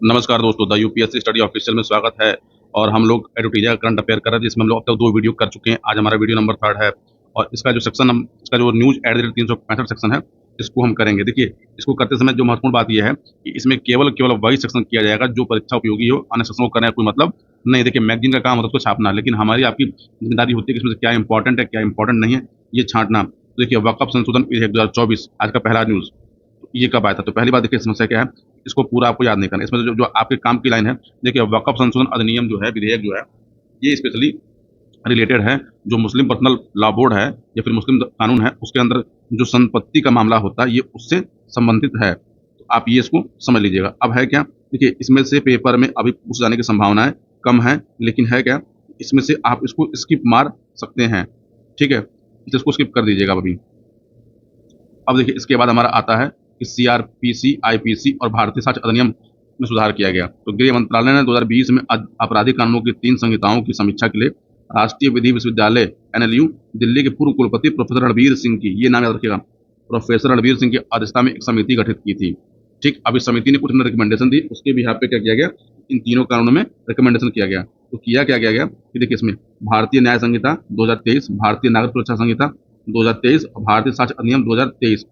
नमस्कार दोस्तों, the UPSC study official में स्वागत है। और हम लोग एडुटीरिया करंट अफेयर कर रहे हैं, जिसमें हम लोग अब तक 2 वीडियो कर चुके हैं। आज हमारा वीडियो नंबर 3 है और इसका जो news at the rate 365 section है, इसको हम करेंगे। देखिए, इसको करते समय जो महत्वपूर्ण बात ये है कि इसमें केवल केवल वही सेक्शन किया जाएगा जो परीक्षा उपयोगी हो। अन्य सेक्शन को करने का कोई मतलब नहीं। देखिए, मैगजीन का काम होता है उसको छापना, लेकिन हमारी आपकी जिम्मेदारी होती है कि इसमें से क्या इंपॉर्टेंट है, क्या इंपॉर्टेंट नहीं है, ये छाँटना। तो देखिए, वक्फ संशोधन विधेयक 2024 आज का पहला न्यूज़। ये कब आया था? तो पहली बात देखिए, समस्या क्या है, इसको पूरा आपको याद नहीं करना। इसमें जो जो आपके काम की लाइन है, देखिए वक़्फ़ संशोधन अधिनियम जो है, विधेयक जो है, ये स्पेशली रिलेटेड है जो मुस्लिम पर्सनल लॉ बोर्ड है या फिर मुस्लिम कानून है, उसके अंदर जो संपत्ति का मामला होता है, ये उससे संबंधित है। तो आप ये इसको समझ लीजिएगा। अब है क्या, देखिए इसमें से पेपर में अभी पूछ जाने की संभावनाएँ कम है, लेकिन है क्या, इसमें से आप इसको स्किप मार सकते हैं, ठीक है? तो इसको स्किप कर दीजिएगा अभी। अब देखिए, इसके बाद हमारा आता है कि सीआरपीसी, आईपीसी और भारतीय साक्ष्य अधिनियम में सुधार किया गया। तो गृह मंत्रालय ने 2020 में आपराधिक कानूनों की 3 संहिताओं की समीक्षा के लिए राष्ट्रीय विधि विश्वविद्यालय एनएलयू दिल्ली के पूर्व कुलपति प्रोफेसर रणबीर सिंह की, ये नाम याद रखिएगा, प्रोफेसर रणबीर सिंह की अध्यक्षता में एक समिति गठित की थी। ठीक, अब इस समिति ने कुछ रिकमेंडेशन दी, उसके बिहाफ पे क्या किया गया, इन तीनों कानूनों में रिकमेंडेशन किया गया। तो किया क्या किया गया कि देखिए, इसमें भारतीय न्याय संहिता 2023, भारतीय नागरिक सुरक्षा संहिता 2023 और भारतीय साक्ष्य अधिनियम 2023,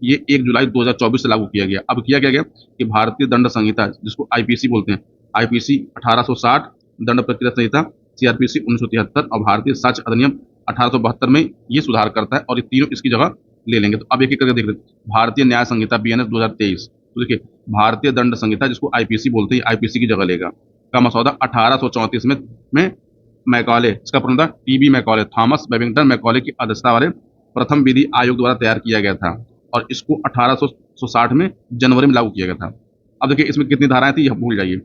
ये 1 जुलाई 2024 से लागू किया गया। अब किया क्या गया कि भारतीय दंड संहिता, जिसको आईपीसी बोलते हैं, आईपीसी 1860, दंड प्रक्रिया संहिता सीआरपीसी 1973 और भारतीय साक्ष्य अधिनियम 1872 में ये सुधार करता है, और ये तीनों इसकी जगह ले लेंगे। तो अब एक एक करके देख लेते हैं। भारतीय न्याय संहिता बीएनएस 2023, तो देखिए भारतीय दंड संहिता, जिसको आईपीसी बोलते हैं, आईपीसी की जगह लेगा। का मसौदा 1834 में मैकॉले, इसका पूर्ण था TB Macaulay, Thomas Babington Macaulay की अध्यक्षता वाले प्रथम विधि आयोग द्वारा तैयार किया गया था, और इसको 1860 में जनवरी में लागू किया गया था। अब देखिए, इसमें कितनी धाराएं थी, यह भूल जाइए।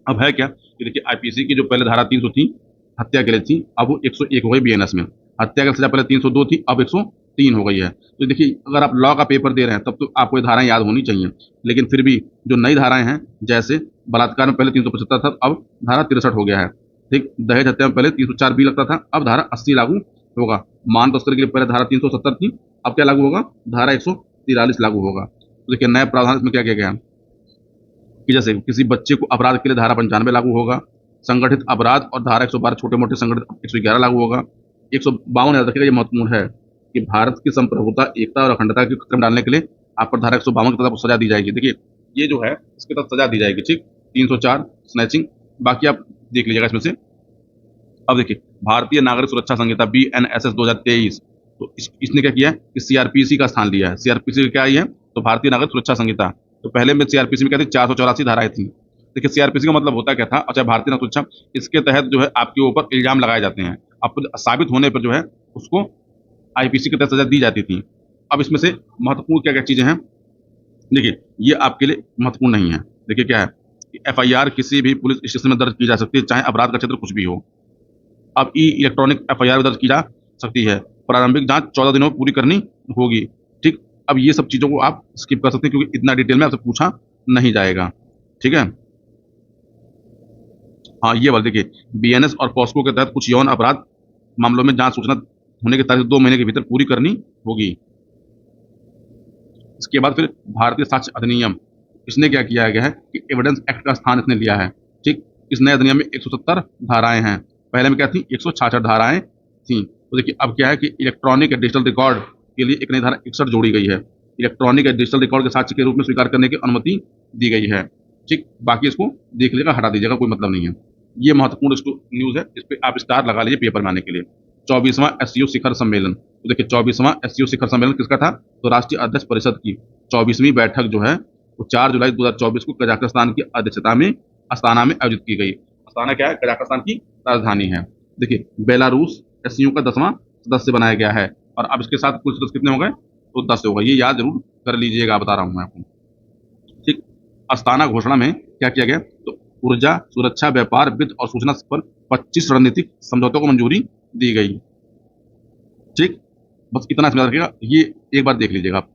अब है क्या कि देखिए, आईपीसी की जो पहले धारा 300 थी, हत्या के लिए थी, अब वो 101 हो गई बीएनएस में। हत्या की सजा पहले 302 थी, अब 103 हो गई है। तो देखिए, अगर आप लॉ का पेपर दे रहे हैं तब तो आपको ये धाराएं याद होनी चाहिए, लेकिन फिर भी जो नई धाराएं हैं, जैसे बलात्कार में पहले 375 था, अब धारा 63 हो गया है। ठीक, दहेज हत्या में पहले 304 बी लगता था, अब धारा 80 लागू होगा। मान तस्करी के लिए पहले धारा 370 थी, अब क्या लागू होगा, धारा 143 लागू होगा। तो देखिए, नया प्रावधान इसमें क्या किया गया है कि जैसे किसी बच्चे को अपराध के लिए धारा 95 लागू होगा, संगठित अपराध और धारा 112 छोटे मोटे संगठित 111 लागू होगा। 152 याद रखिएगा, ये महत्वपूर्ण है कि भारत की संप्रभुता, एकता और अखंडता के कदम डालने के लिए आप पर धारा 152 के तहत सजा दी जाएगी। देखिए, ये जो है इसके तहत सजा दी जाएगी। ठीक, 304 स्नैचिंग, बाकी आप देख लीजिएगा इसमें से। अब देखिए, भारतीय नागरिक सुरक्षा संहिता बीएनएसएस 2023, तो इसने क्या किया है कि सीआरपीसी का स्थान लिया है। सीआरपीसी क्या आई है, तो भारतीय नागरिक सुरक्षा संहिता। तो पहले में सीआरपीसी में क्या थी, 484 धाराएं थी। देखिए, सीआरपीसी का मतलब होता क्या था, अच्छा, भारतीय नागरिक सुरक्षा, इसके तहत जो है आपके ऊपर इल्जाम लगाए जाते हैं, अब साबित होने पर जो है उसको आईपीसी के तहत सजा दी जाती थी। अब इसमें से महत्वपूर्ण क्या क्या चीजें हैं, देखिए ये आपके लिए महत्वपूर्ण नहीं है। देखिए क्या है कि एफआईआर किसी भी पुलिस स्टेशन में दर्ज की जा सकती है, चाहे अपराध का क्षेत्र कुछ भी हो। अब ई इलेक्ट्रॉनिक एफआईआर दर्ज की जा सकती है। प्रारंभिक जांच 14 दिनों में पूरी करनी होगी। ठीक, अब ये सब चीज़ों को आप स्किप कर सकते हैं, क्योंकि इतना डिटेल में आपसे पूछा नहीं जाएगा। ठीक है, हाँ, ये वाला देखिए, बीएनएस और पॉस्को के तहत कुछ यौन अपराध मामलों में जांच सूचना होने की तारीख 2 महीने के भीतर पूरी करनी होगी। इसके बाद फिर भारतीय साक्ष्य अधिनियम, इसने क्या किया गया है कि एविडेंस एक्ट का स्थान इसने लिया है। ठीक, इस नए अधिनियम में 170 धाराएं हैं, पहले में क्या थी, 166 धाराएं थी। तो देखिए, अब क्या है कि इलेक्ट्रॉनिक या डिजिटल रिकॉर्ड के लिए एक नई धारा 61 जोड़ी गई है। इलेक्ट्रॉनिक या डिजिटल रिकॉर्ड के साक्ष्य के रूप में स्वीकार करने की अनुमति दी गई है। ठीक, बाकी इसको देख लीजिएगा, हटा दीजिएगा, कोई मतलब नहीं है। ये महत्वपूर्ण न्यूज़ है, इस पर आप स्टार लगा लीजिए पेपर में आने के लिए। 24वां एससीओ शिखर सम्मेलन, तो देखिए 24वां एससीओ शिखर सम्मेलन किसका था, तो राष्ट्रीय अध्यक्ष परिषद की 24वीं बैठक जो है वो 4 जुलाई 2024 को कजाकिस्तान की अध्यक्षता में अस्ताना में आयोजित की गई। अस्ताना क्या है, कजाकिस्तान की राजधानी है। देखिए, बेलारूस एससीओ का 10वां सदस्य बनाया गया है, और अब इसके साथ कुल सदस्य कितने हो गए, तो 10 हो गए। ये याद जरूर कर लीजिएगा, बता रहा हूँ मैं आपको। ठीक, अस्ताना घोषणा में क्या किया गया, तो ऊर्जा, सुरक्षा, व्यापार, वित्त और सूचना पर 25 रणनीतिक समझौतों को मंजूरी दी गई। ठीक, बस इतना समझ रखिएगा, ये एक बार देख लीजिएगा आप।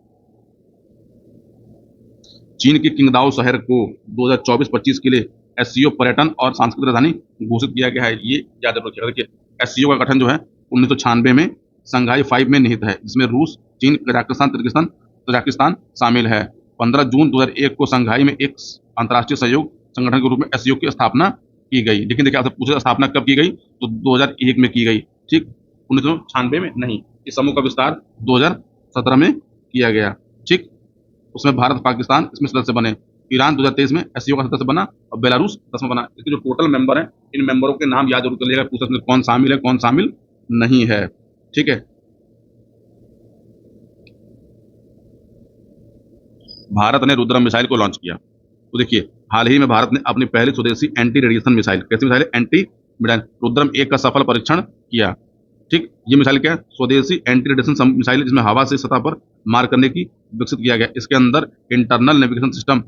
चीन के किंगदाओ शहर को 2024-25 के लिए एससीओ पर्यटन और सांस्कृतिक राजधानी घोषित किया गया है। ये याद रखिएगा। देखिए, एससीओ का गठन जो है 1996 में संघाई 5 में निहित है, जिसमें रूस, चीन, कजाकिस्तान शामिल है। 15 जून 2001 को संघाई में एक अंतर्राष्ट्रीय सहयोग संगठन के रूप में एससीओ की स्थापना की गई। लेकिन देखिए आपसे पूछा स्थापना कब की गई, तो 2001 में की गई, ठीक, 1996 में नहीं। इस समूह का विस्तार 2017 में किया गया, ठीक। उसमें भारत पाकिस्तान इसमें सदस्य बने। ईरान 2023 में एससीओ का सदस्य बना और बेलारूस 10वां बना। इसके जो टोटल मेंबर हैं, इन मेंबरों के नाम याद जरूर कर लीजिएगा, पूछा इसमें कौन शामिल है कौन शामिल नहीं है, ठीक है। भारत ने रुद्रम मिसाइल को लॉन्च किया। तो देखिए हाल ही में भारत ने अपनी पहली स्वदेशी एंटी रेडिएशन मिसाइल, कैसी मिसाइल है, एंटी मिसाइल रुद्रम 1 का सफल परीक्षण किया, ठीक। ये मिसाइल क्या है, स्वदेशी एंटी रेडिएशन मिसाइल जिसमें हवा से सतह पर मार करने की विकसित किया गया। इसके अंदर इंटरनल नेविगेशन सिस्टम,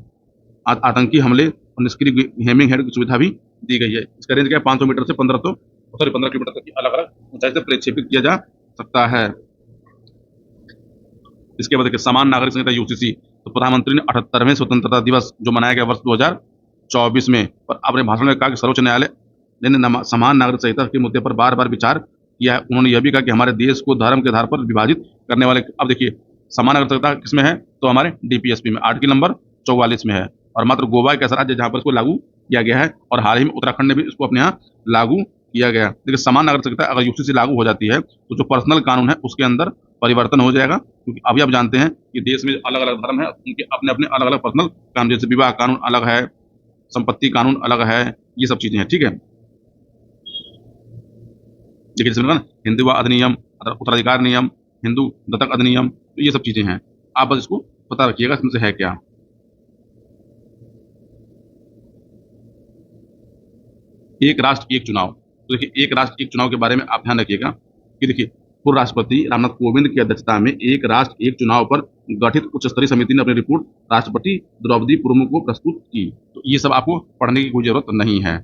आतंकी हमले और निष्क्रिय हेमिंग हेड की सुविधा भी दी गई है। इसका रेंज क्या है, 500 मीटर से 15 किलोमीटर तक की अलग अलग ऊंचाई से प्रक्षेपित किया जा सकता है। इसके बाद देखिए समान नागरिक संहिता यूसीसी, तो प्रधानमंत्री ने 78वें स्वतंत्रता दिवस जो मनाया गया वर्ष 2024 में, और अपने भाषण में कहा कि सर्वोच्च न्यायालय ने समान नागरिक संहिता के मुद्दे पर बार बार विचार किया है। उन्होंने यह भी कहा कि हमारे देश को धर्म के आधार पर विभाजित करने वाले, अब देखिए समान नागरिक संहिता किसमें है, तो हमारे डीपीएसपी में आर्टिकल नंबर 44 में है, और मात्र गोवा एक ऐसा राज्य जहां पर इसको लागू किया गया है, और हाल ही में उत्तराखंड ने भी इसको अपने यहाँ लागू किया गया। देखिए समान नागरिक संहिता अगर यूसीसी लागू हो जाती है तो जो पर्सनल कानून है उसके अंदर परिवर्तन हो जाएगा, क्योंकि अभी आप जानते हैं कि देश में अलग अलग धर्म है, उनके अपने अपने अलग अलग पर्सनल कानून, जैसे विवाह कानून अलग है, संपत्ति कानून अलग है, ये सब चीजें हैं, ठीक है। देखिए जैसे हिंदू विवाह अधिनियम, उत्तराधिकार नियम, हिंदू दत्तक अधिनियम, तो ये सब चीजें हैं, आप बस इसको पता रखिएगा इसमें से है क्या। एक राष्ट्र एक चुनाव, तो देखिए एक राष्ट्र एक चुनाव के बारे में आप ध्यान रखिएगा कि देखिए पूर्व राष्ट्रपति रामनाथ कोविंद की अध्यक्षता में एक राष्ट्र एक चुनाव पर गठित उच्च स्तरीय समिति ने अपनी रिपोर्ट राष्ट्रपति द्रौपदी मुर्मू को प्रस्तुत की। तो ये सब आपको पढ़ने की कोई जरूरत नहीं है,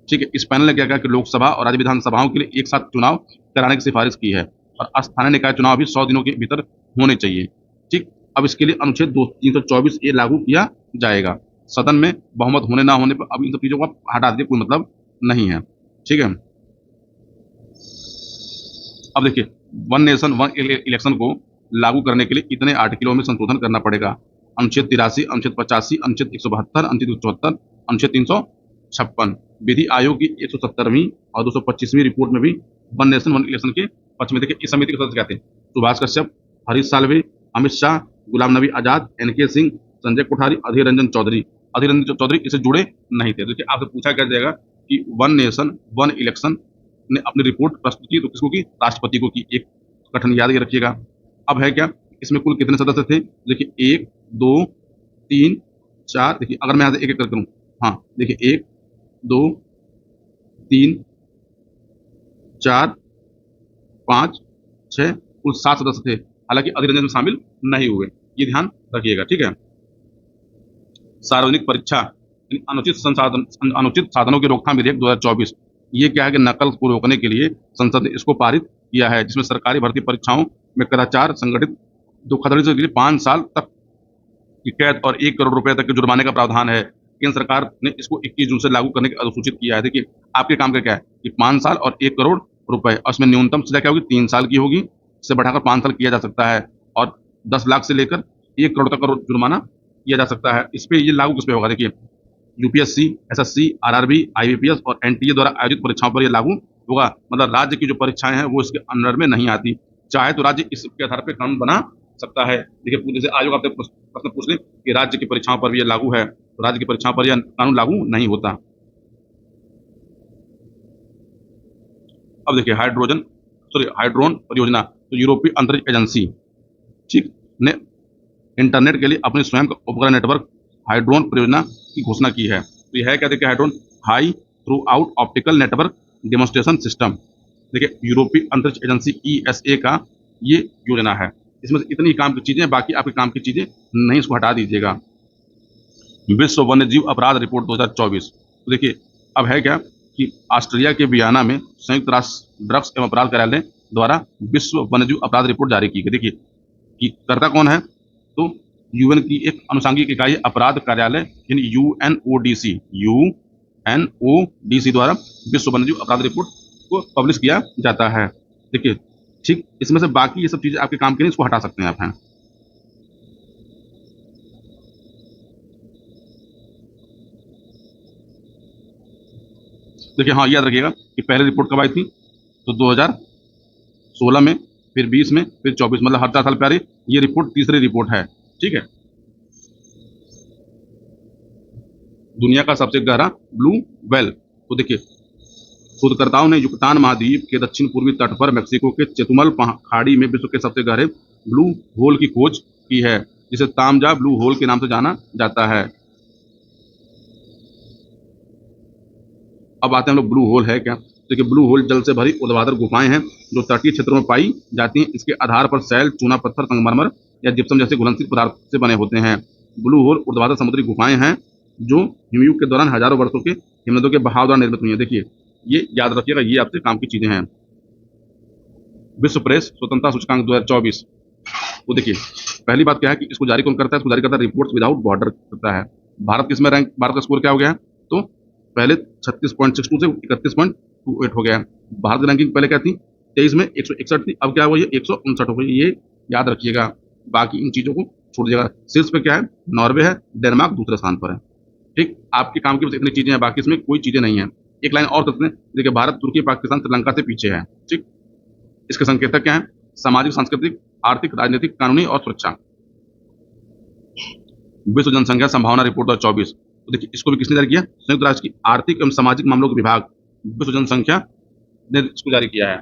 ठीक है। इस पैनल ने क्या कहा कि लोकसभा और राज्य विधानसभाओं के लिए एक साथ चुनाव कराने की सिफारिश की है, और स्थानीय निकाय चुनाव भी 100 दिनों के भीतर होने चाहिए, ठीक। अब इसके लिए अनुच्छेद 324 ए लागू किया जाएगा। सदन में बहुमत होने ना होने पर अब इन सब चीजों को आप हटा दीजिए, कोई मतलब नहीं है, ठीक है। अब देखिए वन नेशन वन इलेक्शन को लागू करने के लिए इतने आर्टिकलों में संशोधन करना पड़ेगा। अनुच्छेद 83, अनुच्छेद 85, अनुच्छेद 172, अनुच्छेद 174, अनुच्छेद 356। विधि आयोग की 170वीं और 225वीं रिपोर्ट में भी वन नेशन वन इलेक्शन के पक्ष में देखिए इस समिति के सदस्य कहते हैं सुभाष कश्यप, हरीश साल्वे, अमित शाह, गुलाम नबी आजाद, एनके सिंह, संजय कोठारी, अधीर रंजन चौधरी। अधीर रंजन चौधरी इससे जुड़े नहीं थे। देखिए आपसे पूछा क्या जाएगा कि वन नेशन वन इलेक्शन ने अपनी रिपोर्ट प्रस्तुत की तो किसको की, राष्ट्रपति को की। एक कठिन याद रखिएगा। अब है क्या, इसमें कुल कितने सदस्य थे, देखिए 1 2 3 4, देखिए अगर मैं यहाँ से एक एक कर करूँ, हाँ देखिए 1 2 3 4 5 6, कुल 7 सदस्य थे। हालांकि अधीर रंजन में शामिल नहीं हुए, ये ध्यान रखिएगा, ठीक है। सार्वजनिक परीक्षा अनुचित साधनों की रोकथाम विधेयक 2024, ये क्या है कि नकल को रोकने के लिए संसद ने इसको पारित किया है, जिसमें सरकारी भर्ती परीक्षाओं में कदाचार संगठित धोखाधड़ी के लिए 5 साल तक की कैद और 1 करोड़ रुपए तक के जुर्माने का प्रावधान है। केंद्र सरकार ने इसको 21 जून से लागू करने की अधिसूचित किया है। देखिए आपके काम का क्या है कि 5 साल और 1 करोड़ रुपए, और उसमें न्यूनतम सजा क्या होगी, 3 साल की होगी, इससे बढ़ाकर 5 साल किया जा सकता है, और 10 लाख से लेकर 1 करोड़ तक का जुर्माना किया जा सकता है। इस पे ये लागू किस पे होगा, देखिए यूपीएससी, एसएससी, आरआरबी, आईबीपीएस और एनटीए द्वारा आयोजित परीक्षाओं पर यह लागू होगा। मतलब राज्य की जो परीक्षाएं हैं वो इसके अंडर में नहीं आती, चाहे तो राज्य इसके आधार पर कानून बना सकता है। देखिए जैसे आयोग आपसे प्रश्न पूछ ले कि राज्य की परीक्षाओं पर भी यह लागू है, तो राज्य की परीक्षाओं पर यह कानून लागू नहीं होता। अब देखिए हाइड्रोन परियोजना, तो यूरोपीय अंतरिक्ष एजेंसी, ठीक, ने इंटरनेट के लिए अपने स्वयं का उपग्रह नेटवर्क हाइड्रोन परियोजना की घोषणा की है। तो यह है क्या, देखिए Hydron high throughput optical network demonstration system. देखिए यूरोपीय अंतरिक्ष एजेंसी ईएसए का ये योजना है। इसमें इतनी काम की चीजें, बाकी आपके काम की चीजें नहीं, इसको हटा दीजिएगा। विश्व वन्यजीव अपराध रिपोर्ट 2024, तो देखिए अब है क्या कि ऑस्ट्रेलिया के वियना में संयुक्त राष्ट्र ड्रग्स एवं अपराध कार्यालय द्वारा विश्व वन्यजीव अपराध रिपोर्ट जारी की गई। देखिए कि करता कौन है, तो यूएन की एक अनुषंगिक इकाई अपराध कार्यालय यानी यूएनओडीसी द्वारा विश्व वन्यजीव अपराध रिपोर्ट को पब्लिश किया जाता है। देखिए ठीक, इसमें से बाकी ये सब चीजें आपके काम के नहीं, इसको हटा सकते हैं आप हैं। देखिए हाँ, याद रखिएगा कि पहले रिपोर्ट कब आई थी, तो 2016 में, फिर 20 में, फिर 24, मतलब हर 4 साल पे आ रही। ये रिपोर्ट तीसरी रिपोर्ट है। ठीक है। दुनिया का सबसे गहरा ब्लू वेल, तो देखिए शोधकर्ताओं ने युकतान महाद्वीप के दक्षिण पूर्वी तट पर मेक्सिको के चेतुमल खाड़ी में विश्व के सबसे गहरे ब्लू होल की खोज की है, जिसे तामजा ब्लू होल के नाम से जाना जाता है। अब आते हैं हम लोग ब्लू होल है क्या। देखिए ब्लू होल जल से भरी ऊर्ध्वाधर गुफाएं हैं जो तटीय क्षेत्रों में पाई जाती हैं। इसके आधार पर शैल, चूना पत्थर, संगमरमर या जिप्सम जैसे घुलनशील पदार्थ से बने होते हैं। ब्लू होल ऊर्ध्वाधर समुद्री गुफाएं हैं जो हिमयुग के दौरान हजारों वर्षों के हिमनदों के बहाव द्वारा निर्मित हुई हैं। देखिए ये याद रखिएगा, ये आपसे काम की चीजें हैं। विश्व प्रेस स्वतंत्रता सूचकांक 2024, वो देखिए पहली बात क्या है कि इसको जारी कौन करता है, इसको जारी करता है रिपोर्ट्स विदाउट बॉर्डर करता है। भारत किसमें रैंक, भारत का स्कोर क्या हो गया है, तो पहले 36.62 से 31.28 हो गया है। भारत की रैंकिंग पहले क्या थी, 23 में 161 थी, अब क्या हुआ, ये 159 हो गई। ये याद रखिएगा, बाकी इन चीजों को छोड़ दीजिएगा। शीर्ष पे क्या है, नॉर्वे है, डेनमार्क दूसरे स्थान पर है। ठीक, आपके काम की बस इतनी चीजें हैं, बाकी इसमें कोई चीजें नहीं है। एक लाइन और करते हैं, देखिए भारत, तुर्की, पाकिस्तान, श्रीलंका से पीछे है। ठीक, इसके संकेतक क्या है, सामाजिक, सांस्कृतिक, आर्थिक, राजनीतिक, कानूनी और सुरक्षा। विश्व जनसंख्या संभावना रिपोर्ट 2024, तो देखिए इसको भी किसने जारी किया, संयुक्त राष्ट्र की आर्थिक एवं सामाजिक मामलों के विभाग विश्व जनसंख्या ने इसको जारी किया है।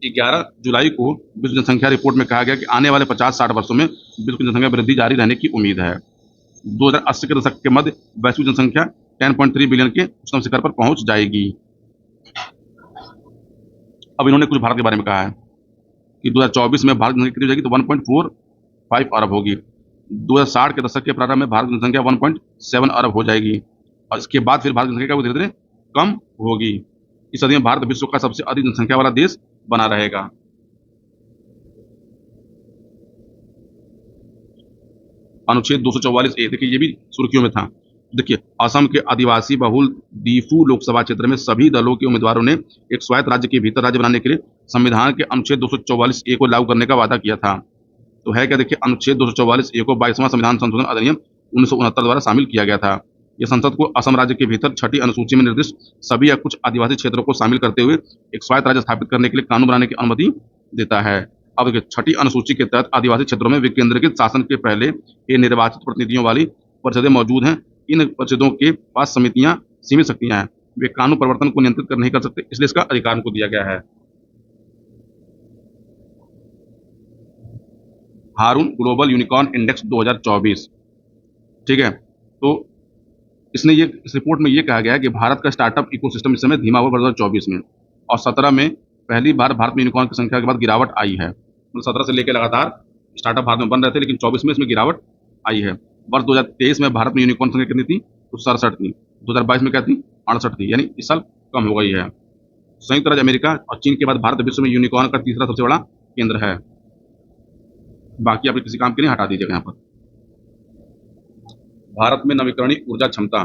11 जुलाई को विश्व जनसंख्या रिपोर्ट में कहा गया कि आने वाले 50-60 वर्षों में विश्व की जनसंख्या वृद्धि जारी रहने की उम्मीद है। 2080 के दशक के मध्य वैश्विक जनसंख्या 10.3 बिलियन के उच्चतम शिखर पर पहुंच जाएगी। अब इन्होंने कुछ भारत के बारे में कहा है कि 2024 में भारत की जनसंख्या कितनी हो जाएगी, तो 1.45 अरब होगी। 2060 के दशक के प्रारंभ में भारत की जनसंख्या 1.7 अरब हो जाएगी और इसके बाद फिर भारत की जनसंख्या धीरे धीरे कम होगी। इस सदी में भारत विश्व का सबसे अधिक जनसंख्या वाला देश बना रहेगा। अनुच्छेद 244 ए, देखिए ये भी सुर्खियों में था। देखिए असम के आदिवासी बहुल दीफू लोकसभा क्षेत्र में सभी दलों के उम्मीदवारों ने एक स्वायत्त राज्य के भीतर राज्य बनाने के लिए संविधान के अनुच्छेद 244 ए को लागू करने का वादा किया था। तो है क्या, देखिए अनुच्छेद 244 ए को 22वां संविधान संशोधन अधिनियम 1969 द्वारा शामिल किया गया था। यह संसद को असम राज्य के भीतर छठी अनुसूची में निर्दिष्ट सभी या कुछ आदिवासी क्षेत्रों को शामिल करते हुए एक स्वायत्त राज्य स्थापित करने के लिए कानून बनाने की अनुमति देता है। अब देखिए छठी अनुसूची के तहत आदिवासी क्षेत्रों में विकेंद्रीकृत शासन के पहले ये निर्वाचित प्रतिनिधियों वाली परिषदें मौजूद हैं। इन परिषदों के पास समितियां सीमित शक्तियां हैं, वे कानून परिवर्तन को नियंत्रित कर नहीं कर सकते, इसलिए इसका अधिकार उनको दिया गया है। हारून ग्लोबल यूनिकॉर्न इंडेक्स 2024, ठीक है। तो इसने ये, इस रिपोर्ट में ये कहा गया है कि भारत का स्टार्टअप इकोसिस्टम इस समय धीमा हुआ 2024 में, और 17 में पहली बार भारत में यूनिकॉर्न की संख्या के बाद गिरावट आई है। मतलब 17 से लेकर लगातार स्टार्टअप भारत में बन रहे थे, लेकिन 24 में इसमें गिरावट आई है। वर्ष 2023 में भारत में यूनिकॉर्न संख्या कितनी थी, तो 67 थी। 2022 में क्या थी, 68 थी, यानी इस साल कम हो गई है। संयुक्त राज्य अमेरिका और चीन के बाद भारत विश्व में यूनिकॉर्न का तीसरा सबसे बड़ा केंद्र है। बाकी आप किसी काम के लिए हटा दीजिएगा यहाँ पर। भारत में नवीकरणीय ऊर्जा क्षमता,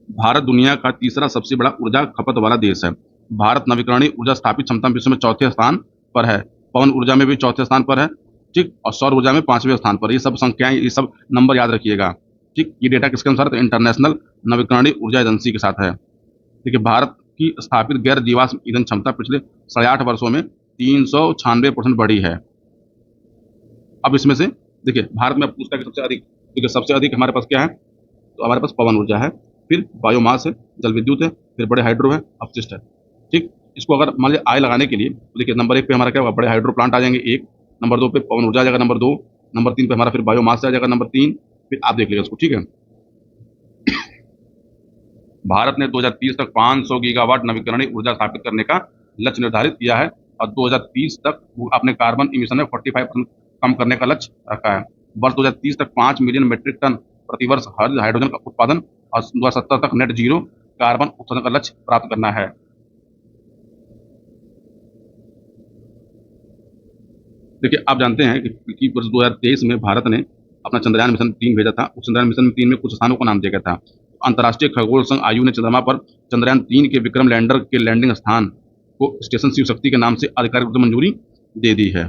भारत दुनिया का तीसरा सबसे बड़ा ऊर्जा खपत वाला देश है। भारत नवीकरणीय ऊर्जा स्थापित क्षमता में विश्व में चौथे स्थान पर है। पवन ऊर्जा में भी चौथे स्थान पर है, ठीक, और सौर ऊर्जा में 5वें स्थान पर। ये सब संख्याएं, ये सब नंबर याद रखिएगा, ठीक। ये डेटा किसके अनुसार, तो इंटरनेशनल नवीकरणीय ऊर्जा एजेंसी के साथ है। देखिए भारत की स्थापित गैर जीवाश्म ईंधन क्षमता पिछले 8.5 वर्षों में 396% बढ़ी है। अब इसमें से देखिए भारत में अब पूछता है कि सबसे अधिक, देखिए सबसे अधिक हमारे पास क्या है, तो हमारे पास पवन ऊर्जा है, फिर बायोमास है, जल विद्युत है, फिर बड़े हाइड्रो है, अपशिष्ट है, ठीक। इसको अगर मान लीजिए आय लगाने के लिए, तो देखिए नंबर 1 पे हमारा क्या होगा, बड़े हाइड्रो प्लांट आ जाएंगे एक, नंबर 2 पे पवन ऊर्जा आ जाएगा, नंबर 2, नंबर 3 पे हमारा फिर बायोमास आ जाएगा, नंबर 3, फिर आप देख लीजिए उसको, ठीक है। भारत ने 2030 तक 500 गीगावाट नवीकरणीय ऊर्जा स्थापित करने का लक्ष्य निर्धारित किया है और 2030 तक वो अपने कार्बन इमिशन में 45% कम करने का लक्ष्य रखा है। वर्ष 2030 तक 5 मिलियन मीट्रिक टन प्रतिवर्ष हर हाइड्रोजन का उत्पादन और 2070 तक नेट जीरो कार्बन उत्सर्जन का लक्ष्य प्राप्त करना है। देखिए आप जानते हैं कि वर्ष 2023 में भारत ने अपना चंद्रयान मिशन 3 भेजा था। उस चंद्रयान मिशन 3 में कुछ स्थानों को नाम दिया गया था। अंतर्राष्ट्रीय खगोल संघ आयु ने चंद्रमा पर चंद्रयान 3 के विक्रम लैंडर के लैंडिंग स्थान को स्टेशन शिव शक्ति के नाम से आधिकारिक रूप से मंजूरी दे दी है,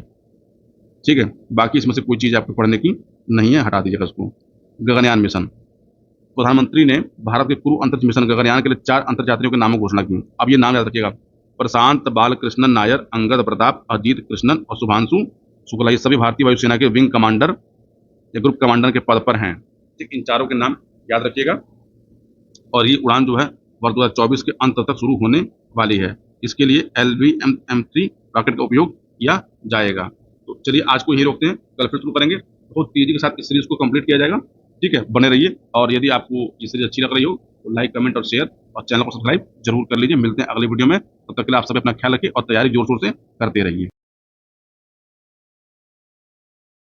ठीक है। बाकी इसमें से कोई चीज़ आपको पढ़ने की नहीं है, हटा दीजिएगा उसको। गगनयान मिशन, प्रधानमंत्री ने भारत के क्रू अंतरिक्ष मिशन गगनयान के लिए 4 अंतर्यात्रियों के नामों की घोषणा की। अब ये नाम याद रखिएगा, प्रशांत बालकृष्णन नायर, अंगद प्रताप, अजीत कृष्णन और शुभांशु शुक्ला। ये सभी भारतीय वायुसेना के विंग कमांडर या ग्रुप कमांडर के पद पर हैं। ठीक, इन चारों के नाम याद रखिएगा। और ये उड़ान जो है वर्ष 2024 के अंत तक शुरू होने वाली है। इसके लिए LVM-3 रॉकेट का उपयोग किया जाएगा। तो चलिए आज को यहीं रोकते हैं, कल फिर शुरू करेंगे। बहुत तेजी के साथ इस सीरीज को कंप्लीट किया जाएगा। ठीक है, बने रहिए। और यदि आपको ये सीरीज अच्छी लग रही हो तो लाइक, कमेंट और शेयर और चैनल को सब्सक्राइब जरूर कर लीजिए। मिलते हैं अगली वीडियो में, तब तक के लिए आप सब अपना ख्याल रखिए और तैयारी जोर शोर से करते रहिए।